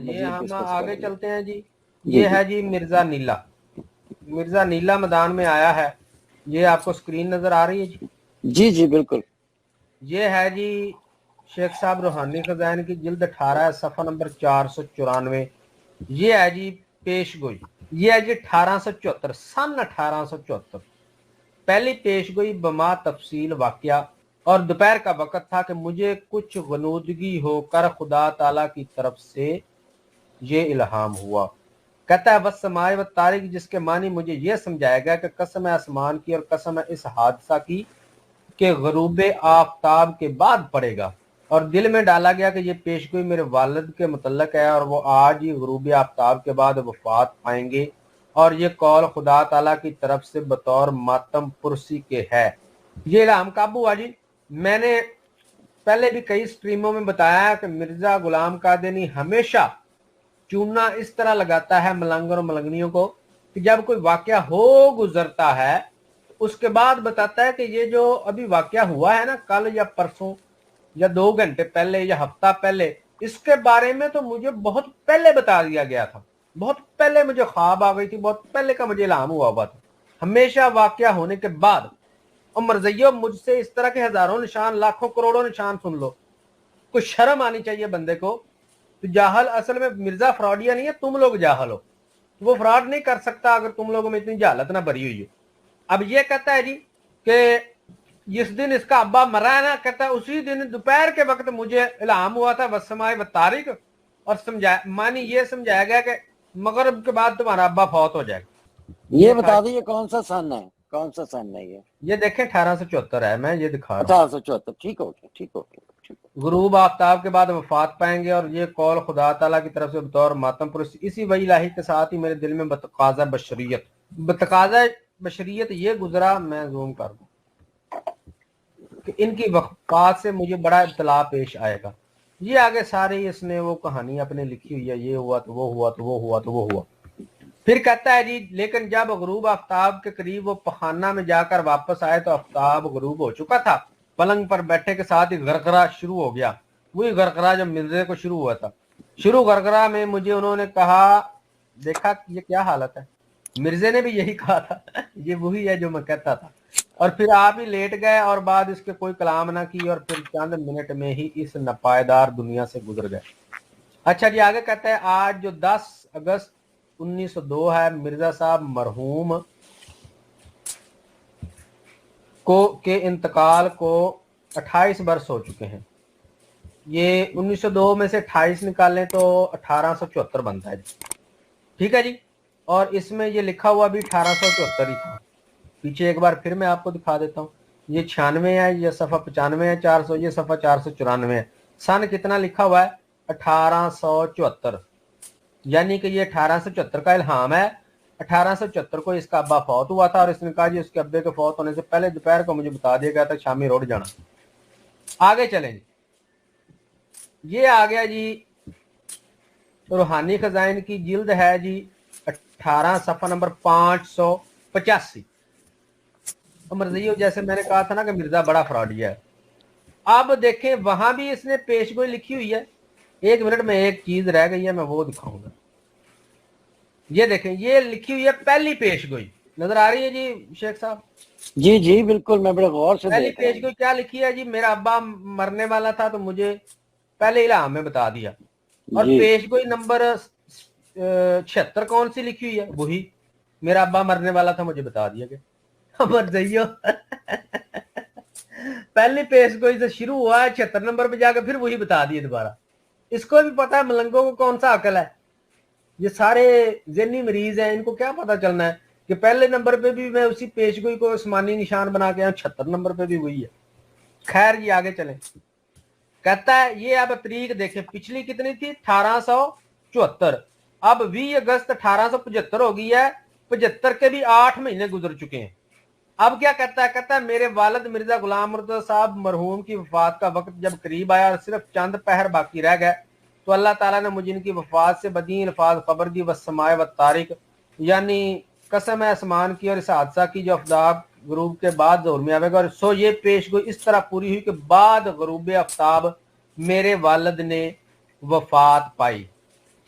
یہ ہم ڈسکس آگے کریں گے. چلتے ہیں جی. یہ ہے جی مرزا نیلا. مرزا نیلا میدان میں آیا ہے. یہ آپ کو سکرین نظر آ رہی ہے جی؟ جی جی بالکل. یہ ہے جی شیخ صاحب روحانی خزائن کی جلد 18 صفحہ نمبر 494. یہ ہے جی پیش گوئی. یہ ہے جی 1874 سن 1874. پہلی پیش گوئی بما تفصیل واقعہ اور دوپہر کا وقت تھا کہ مجھے کچھ غنودگی ہو کر خدا تعالیٰ کی طرف سے یہ الہام ہوا. کہتا ہے وسمائے و تاریخ، جس کے معنی مجھے یہ سمجھایا گیا کہ قسم ہے آسمان کی اور قسم ہے اس حادثہ کی کہ غروب آفتاب کے بعد پڑے گا، اور دل میں ڈالا گیا کہ یہ پیشگوئی میرے والد کے متعلق ہے اور وہ آج ہی غروب آفتاب کے بعد وفات پائیں گے، اور یہ قول خدا تعالیٰ کی طرف سے بطور ماتم پرسی کے ہے. یہ الہام کب ہوا جی؟ میں نے پہلے بھی کئی سٹریموں میں بتایا کہ مرزا غلام قادینی ہمیشہ چونا اس طرح لگاتا ہے ملنگر اور ملنگنیوں کو کہ جب کوئی واقعہ ہو گزرتا ہے اس کے بعد بتاتا ہے کہ یہ جو ابھی واقعہ ہوا ہے نا کل یا پرسوں یا 2 گھنٹے پہلے یا ہفتہ پہلے، اس کے بارے میں تو مجھے بہت پہلے بتا دیا گیا تھا، بہت پہلے مجھے خواب آ گئی تھی، بہت پہلے کا مجھے الہام ہوا تھا. ہمیشہ واقعہ ہونے کے بعد. اور مرزیو مجھ سے اس طرح کے ہزاروں نشان، لاکھوں کروڑوں نشان سن لو. کوئی شرم آنی چاہیے بندے کو. تو جاہل اصل میں مرزا فراڈیا نہیں ہے، تم لوگ جاہل ہو. وہ فراڈ نہیں کر سکتا اگر تم لوگوں میں اتنی جہالت نہ بھری ہوئی ہو. اب یہ کہتا ہے جی کہ جس دن اس کا ابا مرا ہے نا، کہتا ہے اسی دن دوپہر کے وقت مجھے الہام ہوا تھا وسمائے و تاریخ، اور معنی یہ سمجھایا گیا کہ مغرب کے بعد تمہارا ابا فوت ہو جائے گا. یہ بتا دیں یہ کون سا سن ہے؟ کون سا سن ہے یہ دیکھیں 1874 ہے، میں یہ دکھا رہا ہوں. 1874. ٹھیک ہو گیا، ٹھیک ہو گیا. غروب آفتاب کے بعد وفات پائیں گے، اور یہ قول خدا تعالیٰ کی طرف سے بطور ماتم پرست. اسی وحی الہی کے ساتھ ہی میرے دل میں بتقاضا بشریت یہ گزرا، میں زوم کر دوں، کہ ان کی وفات سے مجھے بڑا ابتلا پیش آئے گا. یہ آگے سارے اس نے وہ کہانی اپنے لکھی ہوئی ہے، یہ ہوا تو وہ ہوا تو وہ ہوا تو وہ ہوا. پھر کہتا ہے جی لیکن جب غروب آفتاب کے قریب وہ پخانہ میں جا کر واپس آئے تو آفتاب غروب ہو چکا تھا. پلنگ پر بیٹھے کے ساتھ ہی غرغرہ شروع ہو گیا، وہی غرغرہ جو مرزے کو شروع ہوا تھا. شروع غرغرہ میں مجھے انہوں نے کہا، دیکھا یہ کیا حالت ہے، مرزے نے بھی یہی کہا تھا، یہ وہی ہے جو میں کہتا تھا. اور پھر آپ ہی لیٹ گئے اور بعد اس کے کوئی کلام نہ کی، اور پھر چند منٹ میں ہی اس ناپائیدار دنیا سے گزر گئے. اچھا جی آگے کہتا ہے آج جو 10 اگست 1902 ہے، مرزا صاحب مرحوم کے انتقال کو 28 برس ہو چکے ہیں. یہ 1902 میں سے 28 نکالیں تو 1874 بنتا ہے جی. ٹھیک ہے جی. اور اس میں یہ لکھا ہوا بھی 1874 ہی تھا. پیچھے ایک بار پھر میں آپ کو دکھا دیتا ہوں. یہ 96 ہے، یہ صفحہ 95 ہے، 400، یہ صفحہ 494 ہے. سن کتنا لکھا ہوا ہے؟ 1874. یعنی کہ یہ 1874 کا الہام ہے. 1874 کو اس کا ابا فوت ہوا تھا، اور اس نے کہا جی اس کے ابے کے فوت ہونے سے پہلے دوپہر کو مجھے بتا دیا گیا تھا شامی روڈ جانا. آگے چلیں جی. یہ آ گیا جی روحانی خزائن کی جلد ہے جی 18 صفحہ نمبر 585. مرضیو جیسے میں نے کہا تھا نا کہ مرزا بڑا فراڈیا ہے. اب دیکھیں وہاں بھی اس نے پیش گوئی لکھی ہوئی ہے. 1 منٹ میں ایک چیز رہ گئی ہے، میں وہ دکھاؤں گا. یہ دیکھیں یہ لکھی ہوئی ہے پہلی پیش گوئی، نظر آ رہی ہے جی شیخ صاحب؟ جی جی بالکل، میں بڑے غور سے پہلی دیکھ رہا پیش گوئی کیا لکھی ہے جی؟ میرا ابا مرنے والا تھا تو مجھے پہلے الہام میں بتا دیا. اور جی. پیش گوئی نمبر 76 کون سی لکھی ہوئی ہے؟ وہی میرا ابا مرنے والا تھا مجھے بتا دیا کہ خبر جائیو. پہلی پیش گوئی سے شروع ہوا ہے، 76 نمبر پہ جا کے پھر وہی بتا دیے دوبارہ. اس کو بھی پتا ہے ملنگوں کو کون سا عقل ہے. یہ سارے ذہنی مریض ہیں، ان کو کیا پتا چلنا ہے کہ پہلے نمبر پہ بھی میں اسی پیش گوئی کو آسمانی نشان بنا کے 76 نمبر پہ بھی وہی ہے. خیر یہ آگے چلیں. کہتا ہے یہ اب تاریخ دیکھیں، پچھلی کتنی تھی؟ 1874. اب 20 اگست 1875 ہو گئی ہے. 75 کے بھی 8 مہینے گزر چکے ہیں. اب کیا کہتا ہے؟ کہتا ہے میرے والد مرزا غلام مرتضی صاحب مرحوم کی وفات کا وقت جب قریب آیا اور صرف چند پہر باقی رہ گئے تو اللہ تعالیٰ نے مجھے ان کی وفات سے بدی الفاظ خبر دی. والسماء والطارق، یعنی قسم ہے آسمان کی اور اس حادثہ کی جو آفتاب غروب کے بعد ظہور میں آئے گا. اور سو یہ پیش گوئی اس طرح پوری ہوئی کہ بعد غروب آفتاب میرے والد نے وفات پائی.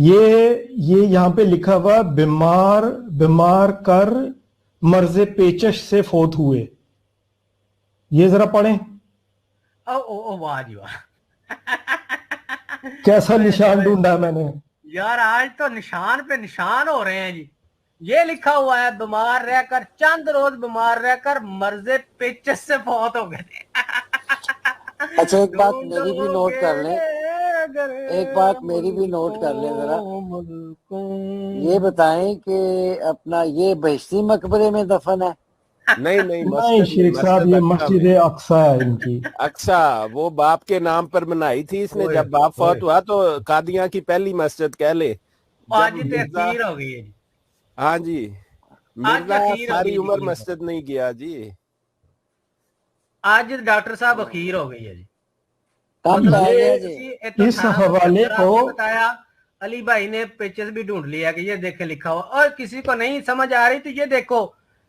یہ یہاں پہ لکھا ہوا بیمار کر مرض پیچش سے فوت ہوئے. یہ ذرا پڑھیں. واہ جی واہ کیسا نشان ڈھونڈا میں نے یار, آج تو نشان پہ نشان ہو رہے ہیں جی. یہ لکھا ہوا ہے بیمار رہ کر چند روز بیمار رہ کر مرض پیچس سے فوت ہو گئے تھے. اچھا ایک بات میری بھی نوٹ کر لیں, ایک بات میری بھی نوٹ کر لیں ذرا. یہ بتائیں کہ اپنا یہ بہشتی مقبرے میں دفن ہے؟ نہیں شیخ صاحب, یہ مسجد اقصی ہے ان کی. اقصی وہ باپ کے نام پر بنائی تھی اس نے. جب باپ فوت ہوا تو قادیاں کی پہلی مسجد کہہ لے. آج تحقیر ہو گئی ہے جی. ہاں جی, مرزا ساری عمر مسجد نہیں گیا جی. آج ڈاکٹر صاحب اخیر ہو گئی ہے جی. اس حوالے کو بتایا علی بھائی نے پیچز بھی ڈھونڈ لیا کہ یہ دیکھیں لکھا ہوا, اور کسی کو نہیں سمجھ آ رہی تو یہ دیکھو,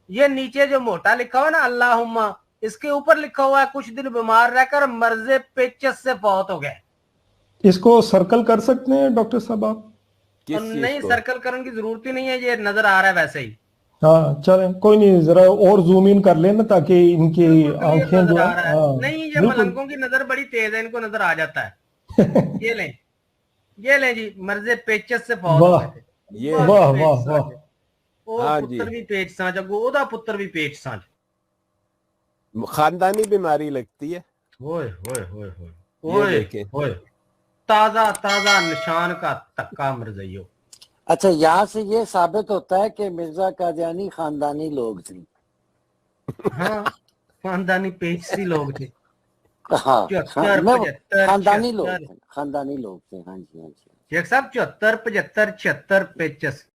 یہ نیچے جو موٹا لکھا ہوا نا اللہم, اس کے اوپر لکھا ہوا ہے کچھ دن بیمار رہ کر مرض پیچس سے فوت ہو گئے. اس کو سرکل کر سکتے ہیں ڈاکٹر صاحب آپ؟ نہیں, سرکل کرنے کی ضرورت ہی نہیں ہے, یہ نظر آ رہا ہے ویسے ہی. ہاں چلیں کوئی نہیں, ذرا اور زوم ان کر لیں نا تاکہ ان کی آنکھیں جو نہیں, یہ ملنگوں کی نظر بڑی تیز ہے, ان کو نظر آ جاتا ہے. یہ لیں جی, مرض پیچس سے فوت ہو گئے تھے. واہ واہ واہ. پتر بھی پیچ سانج, اودا پتر بھی پیچ سانج. خاندانی بیماری لگتی ہے. تازہ نشان کا تکا مرزیو. اچھا یہاں سے یہ ثابت ہوتا ہے کہ مرزا قادیانی خاندانی لوگ تھے. ہاں خاندانی پیچسی لوگ تھے. ہاں خاندانی لوگ تھے. ہاں جی. شیخ صاحب 74 75 76 پیچس